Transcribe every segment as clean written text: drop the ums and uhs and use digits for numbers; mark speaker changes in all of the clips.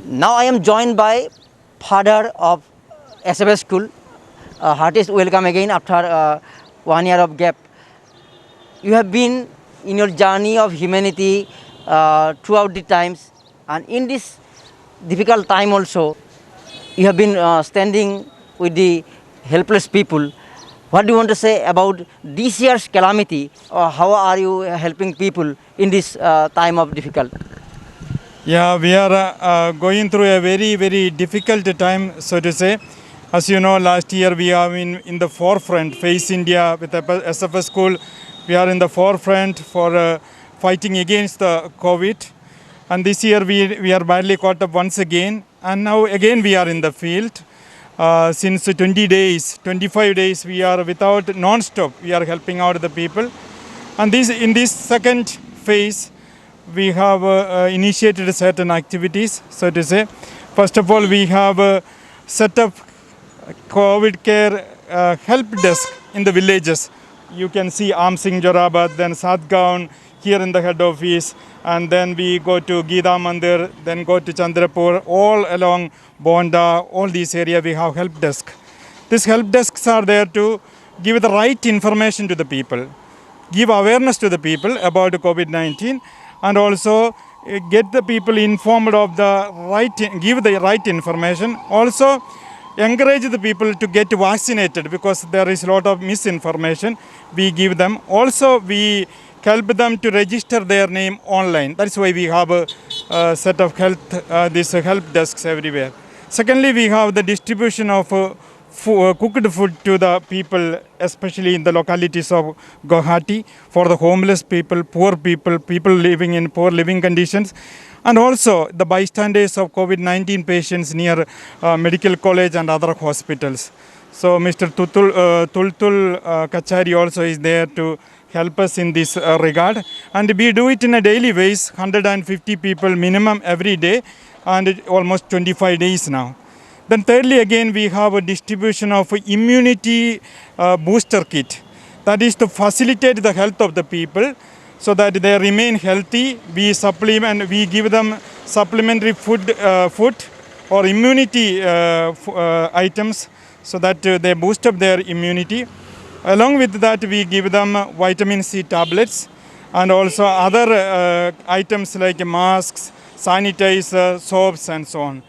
Speaker 1: Now I am joined by father of SFS school. Heartiest welcome again after 1 year of gap. You have been in your journey of humanity throughout the times, and in this difficult time also, you have been standing with the helpless people. What do you want to say about this year's calamity, or how are you helping people in this time of difficulty?
Speaker 2: Yeah, we are going through a very, very difficult time, so to say. As you know, last year we are in the forefront, Face India with the SFS school. We are in the forefront for fighting against the COVID. And this year we are badly caught up once again. And now again we are in the field. Since 20 days, 25 days, we are without non-stop. We are helping out the people. And in this second phase, we have initiated certain activities, so to say. First of all, we have set up COVID care help desk in the villages. You can see Am Singh Jorabad, then Satgaon here in the head office, and then we go to Gita Mandir, then go to Chandrapur, all along Bonda, all these areas we have help desk. These help desks are there to give the right information to the people, give awareness to the people about COVID-19, and also get the people informed of give the right information. Also encourage the people to get vaccinated because there is a lot of misinformation. We give them. Also we help them to register their name online. That's why we have a set of these help desks everywhere. Secondly, we have the distribution of cooked food to the people, especially in the localities of Guwahati, for the homeless people, poor people living in poor living conditions, and also the bystanders of COVID-19 patients near medical college and other hospitals. So Mr. Tultul Kachari also is there to help us in this regard. And we do it in a daily basis, 150 people minimum every day, and almost 25 days now. Then thirdly, again, we have a distribution of immunity booster kit. That is to facilitate the health of the people so that they remain healthy. We give them supplementary food or immunity items so that they boost up their immunity. Along with that, we give them vitamin C tablets and also other items like masks, sanitizer, soaps, and so on.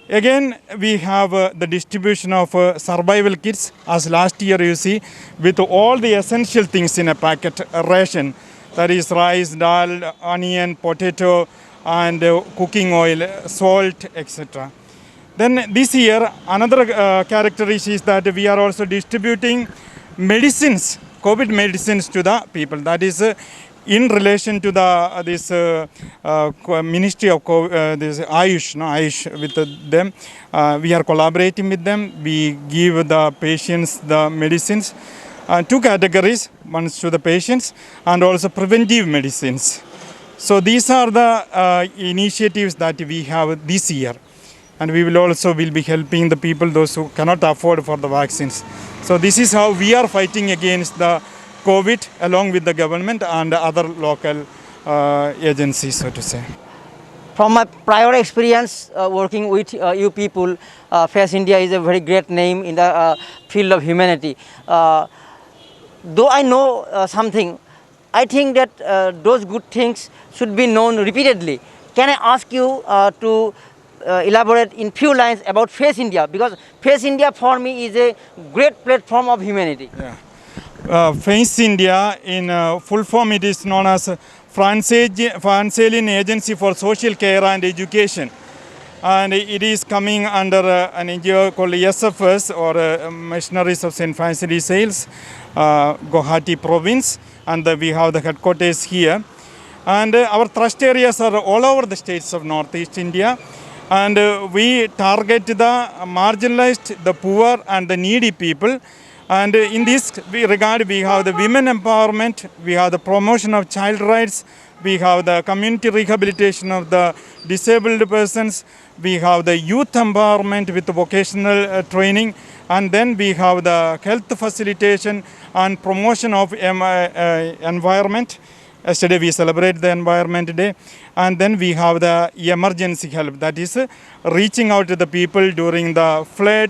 Speaker 2: Again, we have the distribution of survival kits, as last year you see, with all the essential things in a packet, ration, that is rice, dal, onion, potato, and cooking oil, salt, etc. Then this year, another characteristic is that we are also distributing medicines, COVID medicines to the people. That is in relation to this Ministry of this Ayush, with them. We are collaborating with them. We give the patients the medicines. Two categories, one to the patients and also preventive medicines. So these are the initiatives that we have this year. And we will be helping the people, those who cannot afford for the vaccines. So this is how we are fighting against the COVID along with the government and other local agencies, so to say.
Speaker 1: From my prior experience working with you people, Face India is a very great name in the field of humanity. Though I know something, I think that those good things should be known repeatedly. Can I ask you to elaborate in few lines about Face India? Because Face India for me is a great platform of humanity.
Speaker 2: Yeah. Face India, in full form it is known as Francalian Agency for Social Care and Education. And it is coming under an NGO called SFS, or Missionaries of St. Francis de Sales, Guwahati province, and we have the headquarters here. And our thrust areas are all over the states of Northeast India. And we target the marginalized, the poor and the needy people. And in this regard, we have the women empowerment, we have the promotion of child rights, we have the community rehabilitation of the disabled persons, we have the youth empowerment with vocational training, and then we have the health facilitation and promotion of environment. Yesterday we celebrate the Environment Day, and then we have the emergency help, that is reaching out to the people during the flood